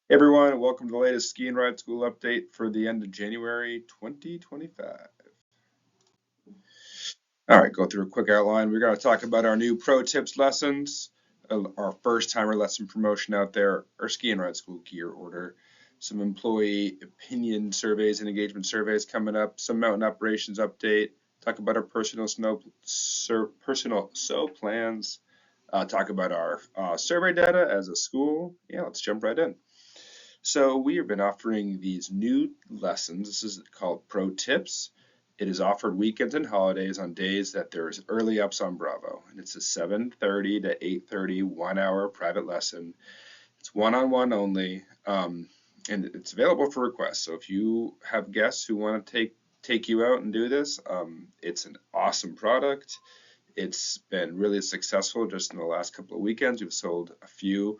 Hey everyone, welcome to the latest Ski and Ride School update for the end of January 2025. All right, go through a quick outline. We're going to talk about our new pro tips lessons, our first timer lesson promotion out there, our Ski and Ride School gear order, some employee opinion surveys and engagement surveys coming up, some mountain operations update, talk about our personal SO plans, talk about our survey data as a school. Yeah, let's jump right in. So we have been offering these new lessons. This is called Pro Tips. It is offered weekends and holidays on days that there's early ups on Bravo. And it's a 7:30 to 8:30 1 hour private lesson. It's one-on-one only. And it's available for request. So if you have guests who want to take you out and do this, it's an awesome product. It's been really successful just in the last couple of weekends. We've sold a few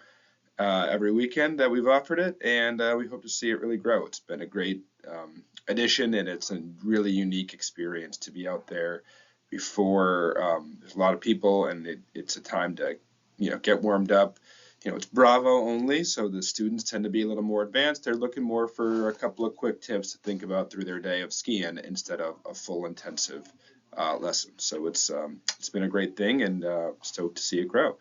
every weekend that we've offered it, and we hope to see it really grow. It's been a great addition, and it's a really unique experience to be out there before there's a lot of people, and it's a time to get warmed up. It's Bravo only, so the students tend to be a little more advanced. They're looking more for a couple of quick tips to think about through their day of skiing instead of a full intensive lesson. So it's been a great thing, and stoked to see it grow.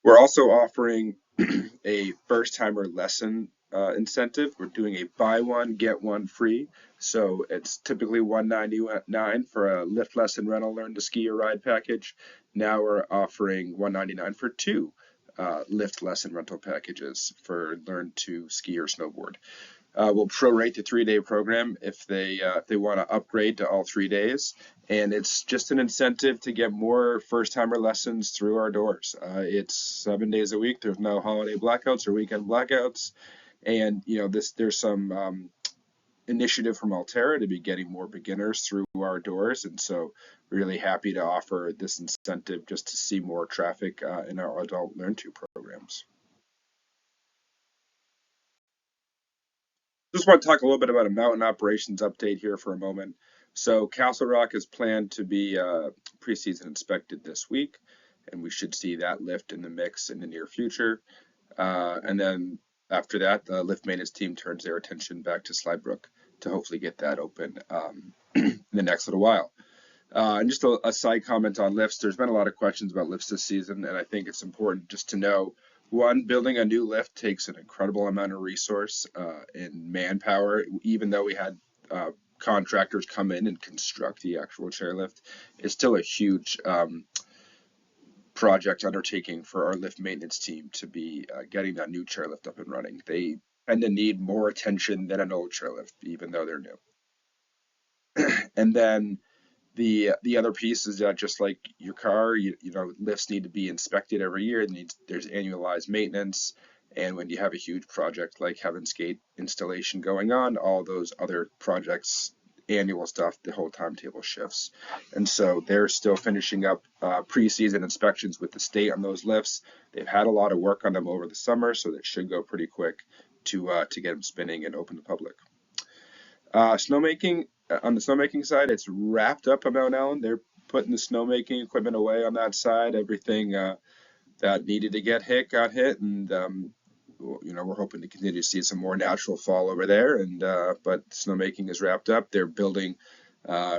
We're also offering a first timer lesson incentive. We're doing a buy one, get one free. So it's typically $199 for a lift lesson rental learn to ski or ride package. Now we're offering $199 for two lift lesson rental packages for learn to ski or snowboard. We'll prorate the 3-day program if they want to upgrade to all 3 days, and it's just an incentive to get more first-timer lessons through our doors. It's 7 days a week. There's no holiday blackouts or weekend blackouts, and there's some initiative from Altera to be getting more beginners through our doors, and so really happy to offer this incentive just to see more traffic in our adult learn to programs. Just want to talk a little bit about a mountain operations update here for a moment. So Castle Rock is planned to be preseason inspected this week, and we should see that lift in the mix in the near future. And then after that, the lift maintenance team turns their attention back to Slidebrook to hopefully get that open in the next little while. And just a side comment on lifts. There's been a lot of questions about lifts this season, and I think it's important just to know, one, building a new lift takes an incredible amount of resource and manpower. Even though we had contractors come in and construct the actual chairlift, it's still a huge project undertaking for our lift maintenance team to be getting that new chairlift up and running. They tend to need more attention than an old chairlift, even though they're new. And then the other piece is that just like your car, lifts need to be inspected every year. There's annualized maintenance, and when you have a huge project like Heaven's Gate installation going on, all those other projects, annual stuff, the whole timetable shifts. And so they're still finishing up preseason inspections with the state on those lifts. They've had a lot of work on them over the summer, so that should go pretty quick to get them spinning and open to the public. Snowmaking, on the snowmaking side, it's wrapped up on Mount Allen. They're putting the snowmaking equipment away on that side. Everything that needed to get hit got hit, and we're hoping to continue to see some more natural fall over there. And but snowmaking is wrapped up. They're building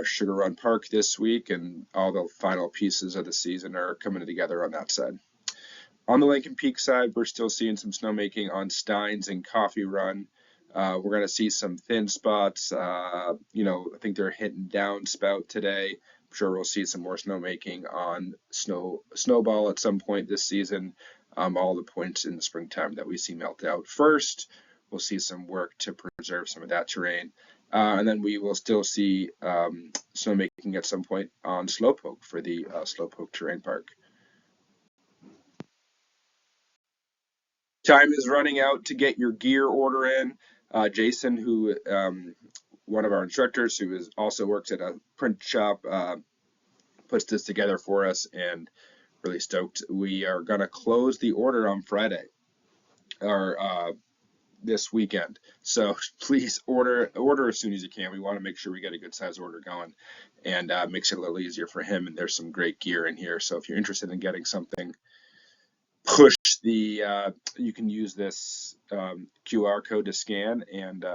Sugar Run Park this week, and all the final pieces of the season are coming together on that side. On the Lincoln Peak side, we're still seeing some snowmaking on Steins and Coffee Run. We're going to see some thin spots. I think they're hitting downspout today. I'm sure we'll see some more snowmaking on Snowball at some point this season. All the points in the springtime that we see melt out first. We'll see some work to preserve some of that terrain. And then we will still see snowmaking at some point on Slowpoke for the Slowpoke Terrain Park. Time is running out to get your gear order in. Jason, who one of our instructors, who also works at a print shop, puts this together for us, and really stoked. We are going to close the order on Friday, or this weekend. So please order as soon as you can. We want to make sure we get a good size order going, and makes it a little easier for him. And there's some great gear in here. So if you're interested in getting something, push the, you can use this QR code to scan, and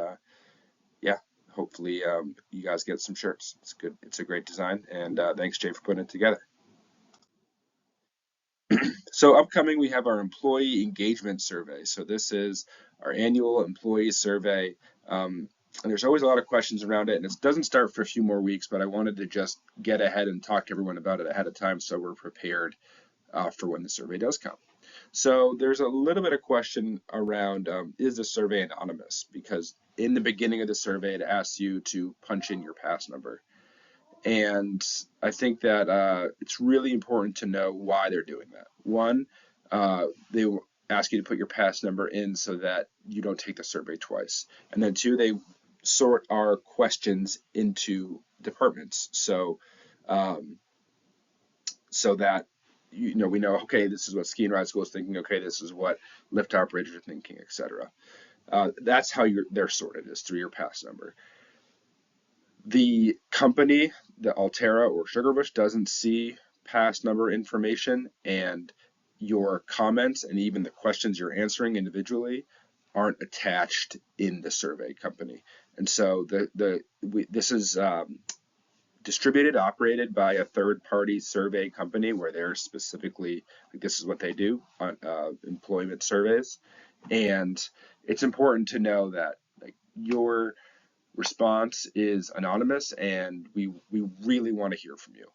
yeah, hopefully you guys get some shirts. It's good. It's a great design, and thanks, Jay, for putting it together. So upcoming, we have our employee engagement survey. So this is our annual employee survey. And there's always a lot of questions around it, and it doesn't start for a few more weeks, but I wanted to just get ahead and talk to everyone about it ahead of time so we're prepared for when the survey does come. So there's a little bit of question around, is the survey anonymous? Because in the beginning of the survey, it asks you to punch in your pass number. And I think that it's really important to know why they're doing that. One, they will ask you to put your pass number in so that you don't take the survey twice. And then two, they sort our questions into departments. Um, so that we know, okay, this is what ski and ride school is thinking, okay, this is what lift operators are thinking, etc. That's how they're sorted, is through your pass number. The company, the Altera or Sugarbush, doesn't see pass number information, and your comments and even the questions you're answering individually aren't attached in the survey company. And so this is distributed, operated by a third-party survey company where they're specifically, like, this is what they do on employment surveys. And it's important to know that, like, your response is anonymous, and we really want to hear from you.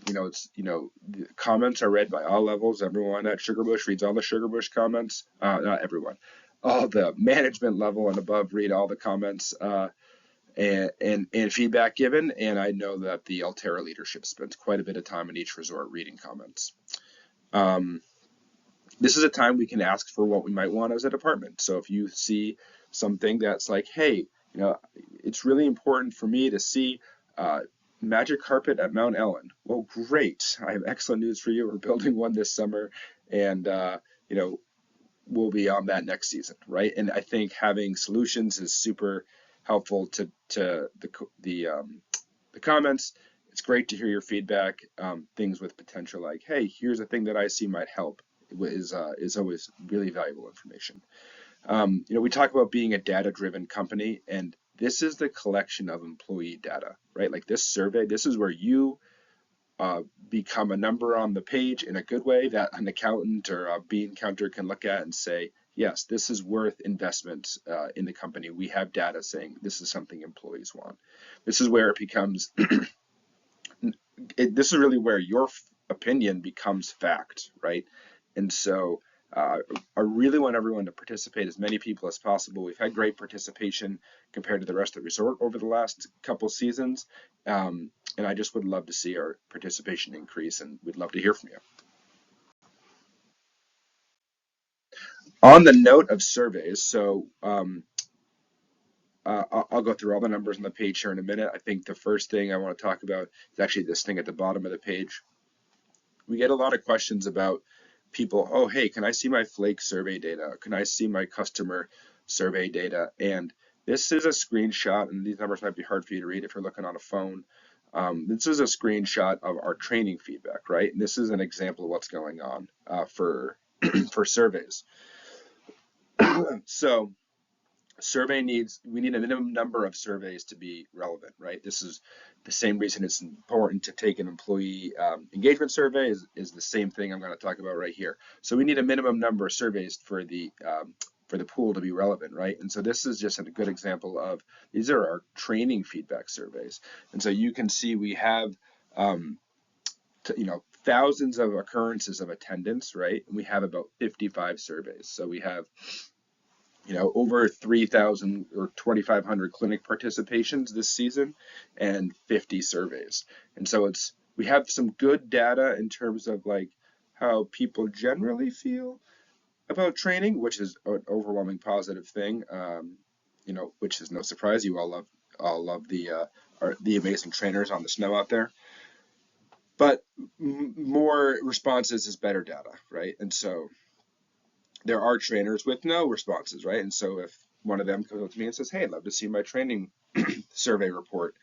The comments are read by all levels. Everyone at Sugarbush reads all the Sugarbush comments. Not everyone. All the management level and above read all the comments and feedback given. And I know that the Altera leadership spends quite a bit of time in each resort reading comments. This is a time we can ask for what we might want as a department. So if you see something that's like, hey, it's really important for me to see magic carpet at Mount Ellen. Well, great. I have excellent news for you. We're building one this summer, and we'll be on that next season, right? And I think having solutions is super helpful to the comments. It's great to hear your feedback. Things with potential, like, hey, here's a thing that I see might help, is always really valuable information. We talk about being a data-driven company, and this is the collection of employee data, right? Like, this survey, this is where you become a number on the page in a good way that an accountant or a bean counter can look at and say, yes, this is worth investment in the company. We have data saying this is something employees want. This is where it becomes, this is really where your opinion becomes fact, right? And so I really want everyone to participate, as many people as possible. We've had great participation compared to the rest of the resort over the last couple seasons. And I just would love to see our participation increase, and we'd love to hear from you. On the note of surveys, so I'll go through all the numbers on the page here in a minute. I think the first thing I want to talk about is actually this thing at the bottom of the page. We get a lot of questions about people, oh, hey, can I see my flake survey data? Can I see my customer survey data? And this is a screenshot, and these numbers might be hard for you to read if you're looking on a phone. This is a screenshot of our training feedback, right? And this is an example of what's going on for for surveys. So we need a minimum number of surveys to be relevant, right? This is the same reason it's important to take an employee engagement survey is the same thing I'm going to talk about right here. So we need a minimum number of surveys for the pool to be relevant, right? And so this is just a good example of, these are our training feedback surveys. And so you can see we have thousands of occurrences of attendance, right? And we have about 55 surveys. So we have over 3,000 or 2,500 clinic participations this season and 50 surveys. And so we have some good data in terms of, like, how people generally feel about training, which is an overwhelming positive thing. Which is no surprise. You all love the amazing trainers on the snow out there. But more responses is better data, right? And so there are trainers with no responses, right? And so if one of them comes up to me and says, hey, I'd love to see my training survey report,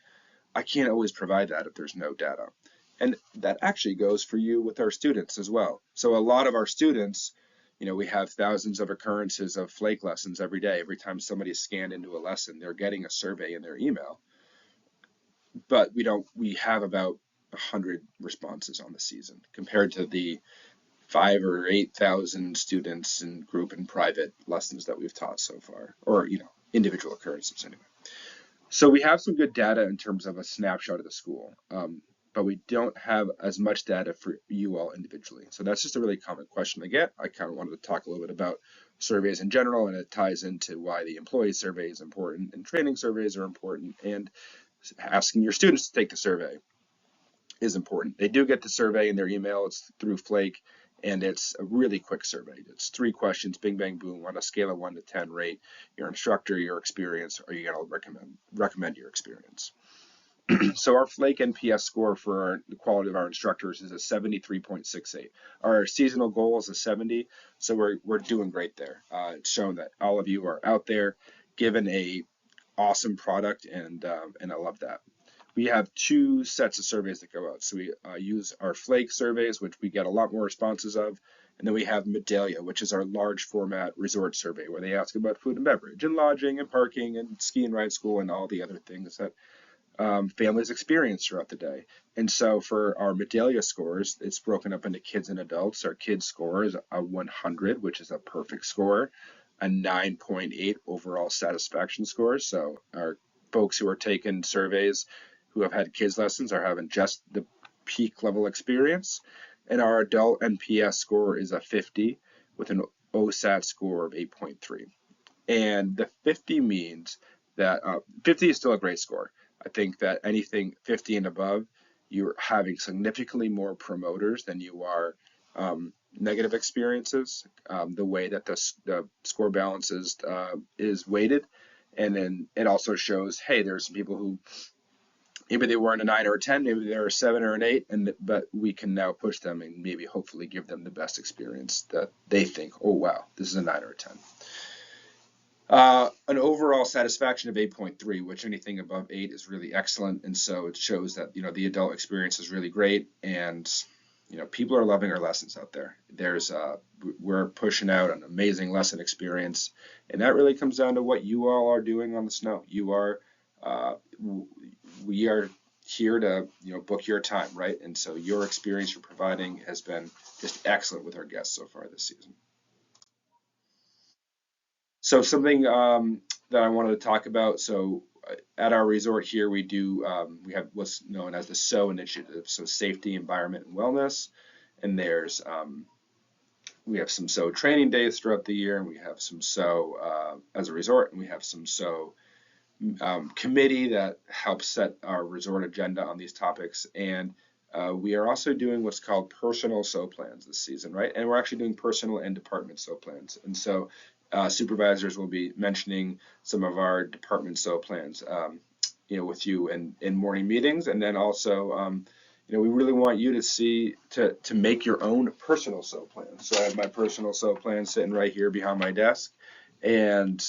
I can't always provide that if there's no data. And that actually goes for you with our students as well. So a lot of our students, we have thousands of occurrences of flake lessons every day. Every time somebody's scanned into a lesson, they're getting a survey in their email. But we have about 100 responses on the season compared to the 5 or 8 thousand students in group and private lessons that we've taught so far, or individual occurrences anyway. So we have some good data in terms of a snapshot of the school, but we don't have as much data for you all individually. So that's just a really common question I get. I kind of wanted to talk a little bit about surveys in general, and it ties into why the employee survey is important and training surveys are important, and asking your students to take the survey is important. They do get the survey in their email. It's through Flake, and it's a really quick survey. It's 3 questions, bing, bang, boom, on a scale of 1 to 10 rate your instructor, your experience, or you gotta recommend your experience. So our Flake NPS score for the quality of our instructors is a 73.68. Our seasonal goal is a 70, so we're doing great there. It's shown that all of you are out there, given a awesome product, and I love that. We have 2 sets of surveys that go out. So we use our Flake surveys, which we get a lot more responses of. And then we have Medallia, which is our large format resort survey, where they ask about food and beverage and lodging and parking and ski and ride school and all the other things that families experience throughout the day. And so for our Medallia scores, it's broken up into kids and adults. Our kids score is a 100, which is a perfect score, a 9.8 overall satisfaction score. So our folks who are taking surveys who have had kids lessons are having just the peak level experience. And our adult NPS score is a 50 with an OSAT score of 8.3. And the 50 means that 50 is still a great score. I think that anything 50 and above, you're having significantly more promoters than you are negative experiences. The way that the score balance is weighted, and then it also shows, hey, there's some people who maybe they weren't a 9 or a 10, maybe they're a 7 or an 8, but we can now push them and maybe hopefully give them the best experience that they think, oh wow, this is a 9 or a 10. An overall satisfaction of 8.3, which anything above 8 is really excellent, and so it shows that the adult experience is really great, and people are loving our lessons out there. We're pushing out an amazing lesson experience, and that really comes down to what you all are doing on the snow. We are here to book your time, right? And so your experience you're providing has been just excellent with our guests so far this season. So something that I wanted to talk about. So at our resort here, we have what's known as the SO initiative. So safety, environment, and wellness. And we have some SO training days throughout the year, and we have some SO as a resort, and we have some SO committee that helps set our resort agenda on these topics. And we are also doing what's called personal SO plans this season, right? And we're actually doing personal and department SO plans. And so supervisors will be mentioning some of our department SO plans, with you in morning meetings. And then also, we really want you to make your own personal SO plan. So I have my personal SO plan sitting right here behind my desk. And,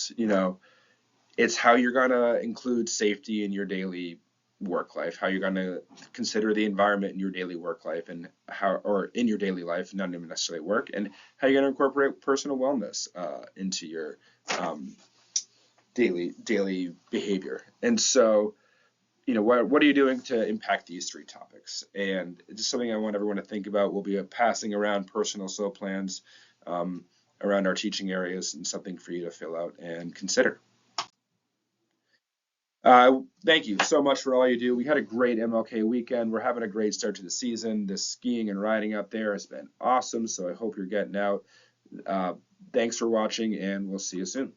it's how you're going to include safety in your daily work life, how you're going to consider the environment in your daily work life, and or in your daily life, not even necessarily work, and how you're going to incorporate personal wellness into your daily behavior. And so, what are you doing to impact these 3 topics? And it's something I want everyone to think about. We'll be passing around personal SO plans around our teaching areas, and something for you to fill out and consider. Thank you so much for all you do. We had a great MLK weekend. We're having a great start to the season. The skiing and riding out there has been awesome, so I hope you're getting out. Thanks for watching, and we'll see you soon.